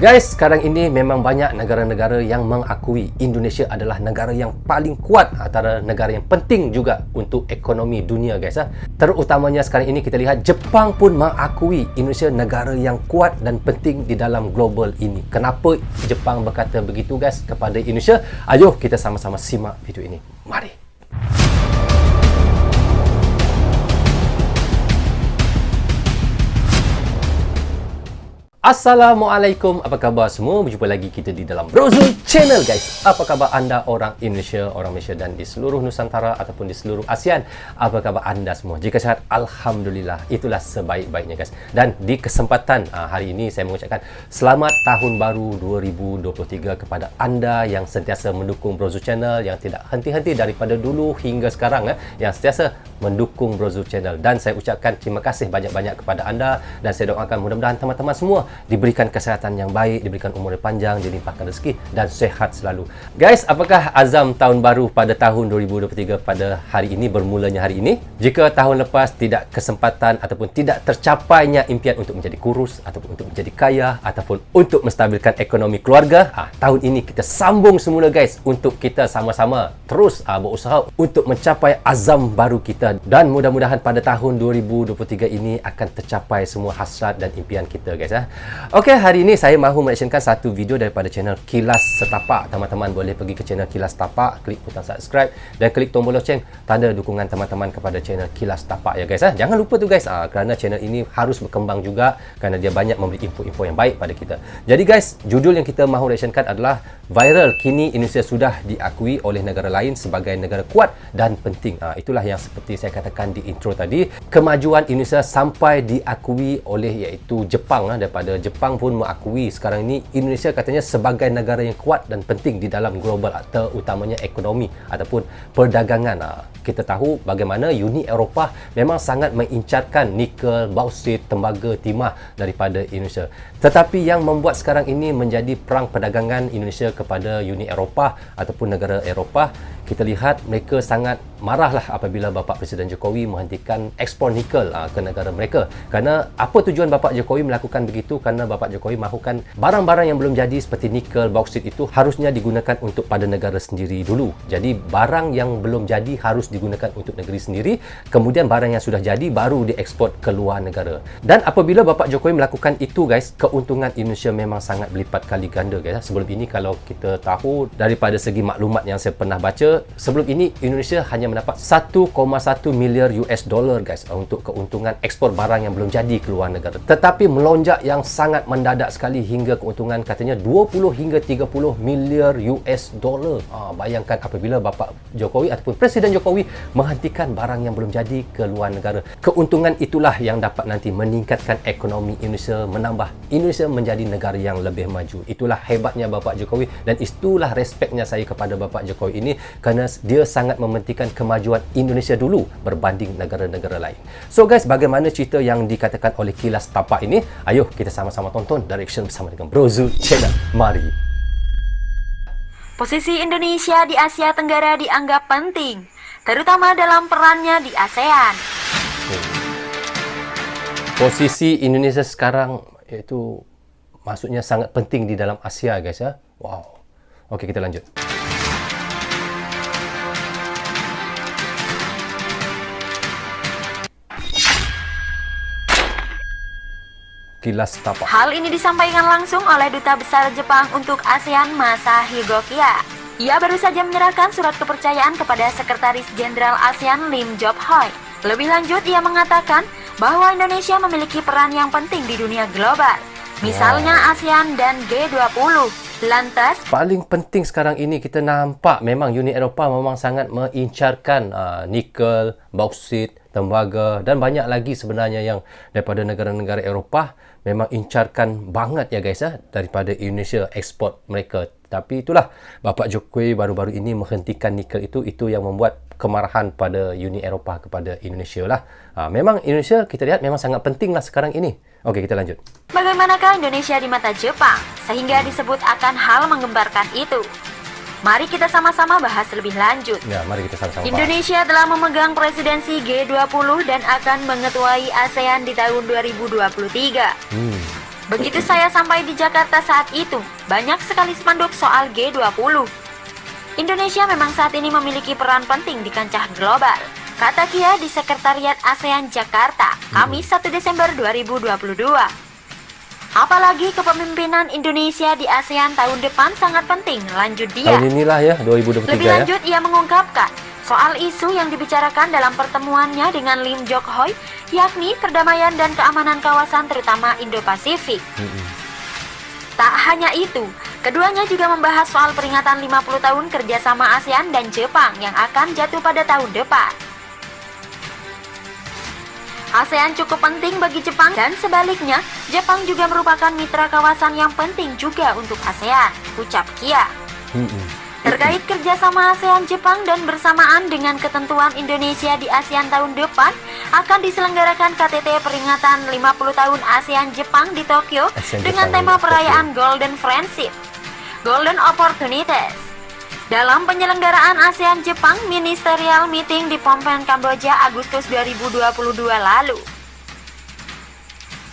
Guys, sekarang ini memang banyak negara-negara yang mengakui Indonesia adalah negara yang paling kuat, antara negara yang penting juga untuk ekonomi dunia, guys. Terutamanya sekarang ini kita lihat Jepang pun mengakui Indonesia negara yang kuat dan penting di dalam global ini. Kenapa Jepang berkata begitu, guys, kepada Indonesia? Ayo kita sama-sama simak video ini. Mari. Assalamualaikum, apa khabar semua? Berjumpa lagi kita di dalam Brozul Channel, guys. Apa khabar anda orang Indonesia, orang Malaysia dan di seluruh Nusantara ataupun di seluruh ASEAN? Apa khabar anda semua? Jika sihat, Alhamdulillah, itulah sebaik-baiknya, guys. Dan di kesempatan hari ini saya mengucapkan selamat tahun baru 2023 kepada anda yang sentiasa mendukung Brozul Channel, yang tidak henti-henti daripada dulu hingga sekarang, yang sentiasa mendukung Brozul Channel. Dan saya ucapkan terima kasih banyak-banyak kepada anda dan saya doakan mudah-mudahan teman-teman semua diberikan kesihatan yang baik, diberikan umur yang panjang, dilimpahkan rezeki dan sehat selalu. Guys, apakah azam tahun baru pada tahun 2023 pada hari ini, bermulanya hari ini? Jika tahun lepas tidak kesempatan ataupun tidak tercapainya impian untuk menjadi kurus ataupun untuk menjadi kaya ataupun untuk menstabilkan ekonomi keluarga, tahun ini kita sambung semula, guys, untuk kita sama-sama terus berusaha untuk mencapai azam baru kita dan mudah-mudahan pada tahun 2023 ini akan tercapai semua hasrat dan impian kita, guys. Okey, hari ini saya mahu mengaksyenkan satu video daripada channel Kilas Setapak. Teman-teman boleh pergi ke channel Kilas Setapak, klik butang subscribe dan klik tombol loceng, tanda dukungan teman-teman kepada channel Kilas Setapak, ya, guys. Jangan lupa tu, guys, kerana channel ini harus berkembang juga kerana dia banyak memberi info-info yang baik pada kita. Jadi, guys, judul yang kita mahu reaksyenkan adalah viral kini Indonesia sudah diakui oleh negara lain sebagai negara kuat dan penting. Itulah yang seperti saya katakan di intro tadi, kemajuan Indonesia sampai diakui oleh iaitu Jepang. Daripada Jepang pun mengakui sekarang ini Indonesia katanya sebagai negara yang kuat dan penting di dalam global, terutamanya ekonomi ataupun perdagangan. Kita tahu bagaimana Uni Eropah memang sangat mengincarkan nikel, bauksit, tembaga, timah daripada Indonesia. Tetapi yang membuat sekarang ini menjadi perang perdagangan Indonesia kepada Uni Eropah ataupun negara Eropah, kita lihat mereka sangat marahlah apabila Bapak Presiden Jokowi menghentikan ekspor nikel ke negara mereka. Kerana apa tujuan Bapak Jokowi melakukan begitu? Kerana Bapak Jokowi mahukan barang-barang yang belum jadi seperti nikel, bauksit itu harusnya digunakan untuk pada negara sendiri dulu. Jadi barang yang belum jadi harus digunakan untuk negeri sendiri, kemudian barang yang sudah jadi baru diekspor ke luar negara. Dan apabila Bapak Jokowi melakukan itu, guys, keuntungan Indonesia memang sangat berlipat kali ganda, guys. Sebelum ini kalau kita tahu daripada segi maklumat yang saya pernah baca, sebelum ini Indonesia hanya mendapat 1,1 miliar US dollar, guys, untuk keuntungan ekspor barang yang belum jadi ke luar negara. Tetapi melonjak yang sangat mendadak sekali hingga keuntungan katanya 20 hingga 30 miliar US dollar. Bayangkan apabila Bapak Jokowi ataupun Presiden Jokowi menghentikan barang yang belum jadi ke luar negara. Keuntungan itulah yang dapat nanti meningkatkan ekonomi Indonesia, menambah Indonesia menjadi negara yang lebih maju. Itulah hebatnya Bapak Jokowi dan itulah respeknya saya kepada Bapak Jokowi ini, kerana dia sangat mementingkan kemajuan Indonesia dulu berbanding negara-negara lain. So, guys, bagaimana cerita yang dikatakan oleh Kilas Setapak ini? Ayo kita sama-sama tonton dan reaction bersama dengan Brozul Channel. Mari. Posisi Indonesia di Asia Tenggara dianggap penting, terutama dalam perannya di ASEAN. Posisi Indonesia sekarang itu maksudnya sangat penting di dalam Asia, guys, ya. Wow. Okey, kita lanjut. Kilas Setapak. Hal ini disampaikan langsung oleh Duta Besar Jepang untuk ASEAN, Masahiko Kia. Ia baru saja menyerahkan surat kepercayaan kepada Sekretaris Jenderal ASEAN Lim Job Hoi. Lebih lanjut, ia mengatakan bahwa Indonesia memiliki peran yang penting di dunia global, misalnya ASEAN dan G20. Lantas, paling penting sekarang ini kita nampak memang Uni Eropah memang sangat mengincarkan nikel, bauksit, tembaga dan banyak lagi sebenarnya yang daripada negara-negara Eropah memang incarkan banget, ya, guys, daripada Indonesia ekspor mereka. Tapi itulah Bapak Jokowi baru-baru ini menghentikan nikel itu yang membuat kemarahan pada Uni Eropah kepada Indonesia lah. Memang Indonesia kita lihat memang sangat penting lah sekarang ini. Okey, kita lanjut. Bagaimanakah Indonesia di mata Jepang sehingga disebut akan hal menggembarkan itu? Mari kita sama-sama bahas lebih lanjut. Ya, mari kita sama-sama bahas. Indonesia telah memegang presidensi G20 dan akan mengetuai ASEAN di tahun 2023. Begitu saya sampai di Jakarta saat itu, banyak sekali spanduk soal G20. Indonesia memang saat ini memiliki peran penting di kancah global, kata Kia di Sekretariat ASEAN Jakarta, Kamis 1 Desember 2022. Apalagi kepemimpinan Indonesia di ASEAN tahun depan sangat penting, lanjut dia. Tahun inilah ya, 2023 Lebih ya. lanjut, ia mengungkapkan soal isu yang dibicarakan dalam pertemuannya dengan Lim Jok Hoi, yakni perdamaian dan keamanan kawasan terutama Indo-Pasifik. Tak hanya itu, keduanya juga membahas soal peringatan 50 tahun kerjasama ASEAN dan Jepang yang akan jatuh pada tahun depan. ASEAN cukup penting bagi Jepang dan sebaliknya, Jepang juga merupakan mitra kawasan yang penting juga untuk ASEAN, ucap Kia. Terkait kerjasama ASEAN-Jepang dan bersamaan dengan ketentuan Indonesia di ASEAN tahun depan, akan diselenggarakan KTT peringatan 50 tahun ASEAN-Jepang di Tokyo dengan tema perayaan Golden Friendship, Golden Opportunities. Dalam penyelenggaraan ASEAN-Jepang Ministerial Meeting di Phnom Penh, Kamboja, Agustus 2022 lalu.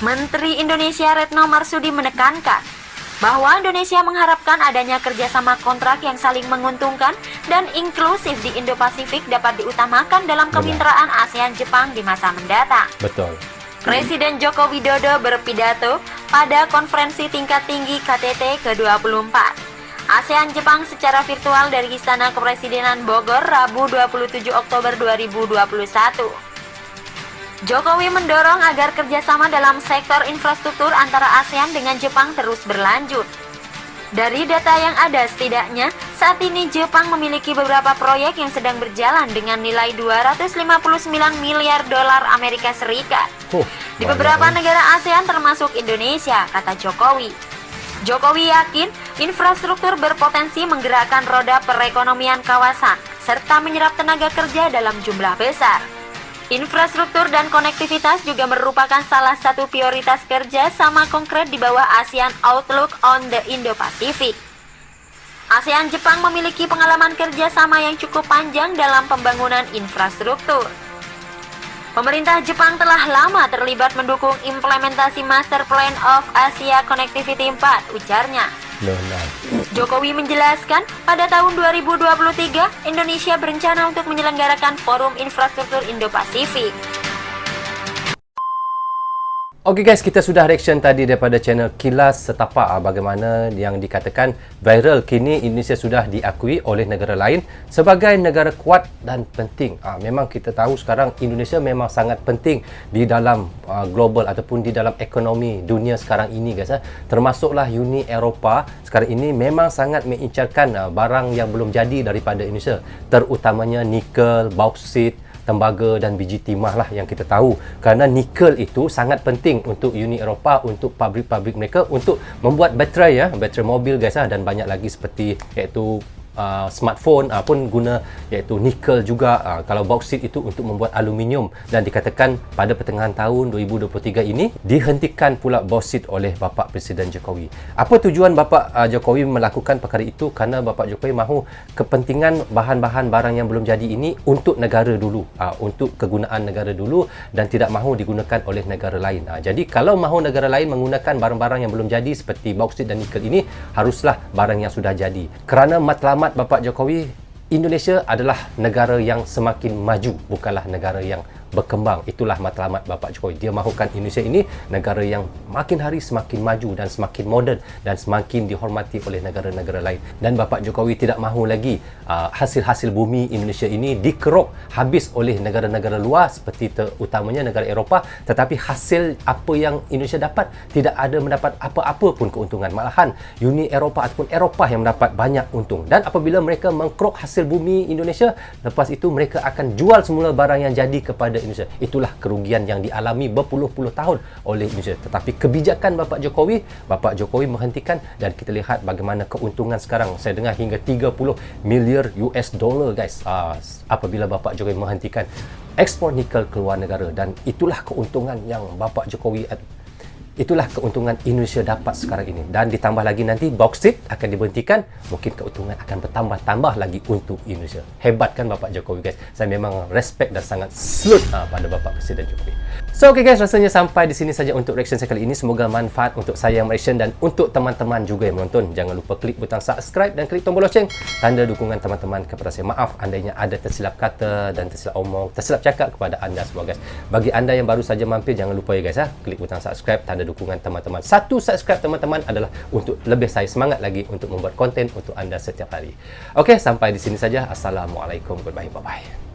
Menteri Indonesia Retno Marsudi menekankan bahwa Indonesia mengharapkan adanya kerjasama kontrak yang saling menguntungkan dan inklusif di Indo-Pasifik dapat diutamakan dalam kemitraan ASEAN-Jepang di masa mendatang. Betul. Presiden Joko Widodo berpidato pada konferensi tingkat tinggi KTT ke-24 ASEAN-Jepang secara virtual dari Istana Kepresidenan Bogor, Rabu 27 Oktober 2021. Jokowi mendorong agar kerjasama dalam sektor infrastruktur antara ASEAN dengan Jepang terus berlanjut. Dari data yang ada, setidaknya saat ini Jepang memiliki beberapa proyek yang sedang berjalan dengan nilai 259 miliar dolar Amerika Serikat di beberapa negara ASEAN termasuk Indonesia, kata Jokowi. Jokowi yakin infrastruktur berpotensi menggerakkan roda perekonomian kawasan serta menyerap tenaga kerja dalam jumlah besar. Infrastruktur dan konektivitas juga merupakan salah satu prioritas kerja sama konkret di bawah ASEAN Outlook on the Indo-Pacific. ASEAN-Jepang memiliki pengalaman kerja sama yang cukup panjang dalam pembangunan infrastruktur. Pemerintah Jepang telah lama terlibat mendukung implementasi Master Plan of Asia Connectivity 4, ujarnya. Jokowi menjelaskan, pada tahun 2023, Indonesia berencana untuk menyelenggarakan Forum Infrastruktur Indo-Pasifik. Okey guys, kita sudah reaction tadi daripada channel Kilas Setapak bagaimana yang dikatakan viral kini Indonesia sudah diakui oleh negara lain sebagai negara kuat dan penting. Memang kita tahu sekarang Indonesia memang sangat penting di dalam global ataupun di dalam ekonomi dunia sekarang ini guys. Termasuklah Uni Eropah sekarang ini memang sangat mengincarkan barang yang belum jadi daripada Indonesia, terutamanya nikel, bauksit, tembaga dan biji timah lah yang kita tahu, kerana nikel itu sangat penting untuk Uni Eropah, untuk pabrik-pabrik mereka untuk membuat baterai baterai mobil guys dan banyak lagi seperti iaitu smartphone pun guna iaitu nikel juga. Kalau bauksit itu untuk membuat aluminium, dan dikatakan pada pertengahan tahun 2023 ini dihentikan pula bauksit oleh Bapa Presiden Jokowi. Apa tujuan Bapa Jokowi melakukan perkara itu? Kerana Bapa Jokowi mahu kepentingan bahan-bahan barang yang belum jadi ini untuk negara dulu, untuk kegunaan negara dulu, dan tidak mahu digunakan oleh negara lain. Jadi kalau mahu negara lain menggunakan barang-barang yang belum jadi seperti bauksit dan nikel ini, haruslah barang yang sudah jadi. Kerana matlamat Bapak Jokowi, Indonesia adalah negara yang semakin maju, bukanlah negara yang berkembang. Itulah matlamat Bapak Jokowi. Dia mahukan Indonesia ini negara yang makin hari semakin maju dan semakin moden dan semakin dihormati oleh negara-negara lain. Dan Bapak Jokowi tidak mahu lagi hasil-hasil bumi Indonesia ini dikerok habis oleh negara-negara luar seperti terutamanya negara Eropah, tetapi hasil apa yang Indonesia dapat tidak ada mendapat apa-apa pun keuntungan. Malahan Uni Eropah ataupun Eropah yang mendapat banyak untung. Dan apabila mereka mengkerok hasil bumi Indonesia, lepas itu mereka akan jual semula barang yang jadi kepada Indonesia. Itulah kerugian yang dialami berpuluh-puluh tahun oleh Indonesia. Tetapi kebijakan Bapak Jokowi menghentikan, dan kita lihat bagaimana keuntungan sekarang. Saya dengar hingga 30 miliar US dollar guys, apabila Bapak Jokowi menghentikan ekspor nikel ke luar negara. Dan itulah keuntungan yang Bapak Jokowi, itulah keuntungan Indonesia dapat sekarang ini. Dan ditambah lagi nanti bauksit akan dibentikan, mungkin keuntungan akan bertambah-tambah lagi untuk Indonesia. Hebat kan Bapak Jokowi guys. Saya memang respect dan sangat salute pada Bapak Presiden Jokowi. So okay guys, rasanya sampai di sini saja untuk reaction saya kali ini. Semoga manfaat untuk saya yang reaction dan untuk teman-teman juga yang menonton. Jangan lupa klik butang subscribe dan klik tombol loceng, tanda dukungan teman-teman kepada saya. Maaf andainya ada tersilap kata dan tersilap omong, tersilap cakap kepada anda semua guys. Bagi anda yang baru saja mampir, jangan lupa ya guys, klik butang subscribe, tanda dukungan teman-teman. Satu subscribe teman-teman adalah untuk lebih saya semangat lagi untuk membuat konten untuk anda setiap hari. Okay, sampai di sini saja. Assalamualaikum, goodbye, bye-bye.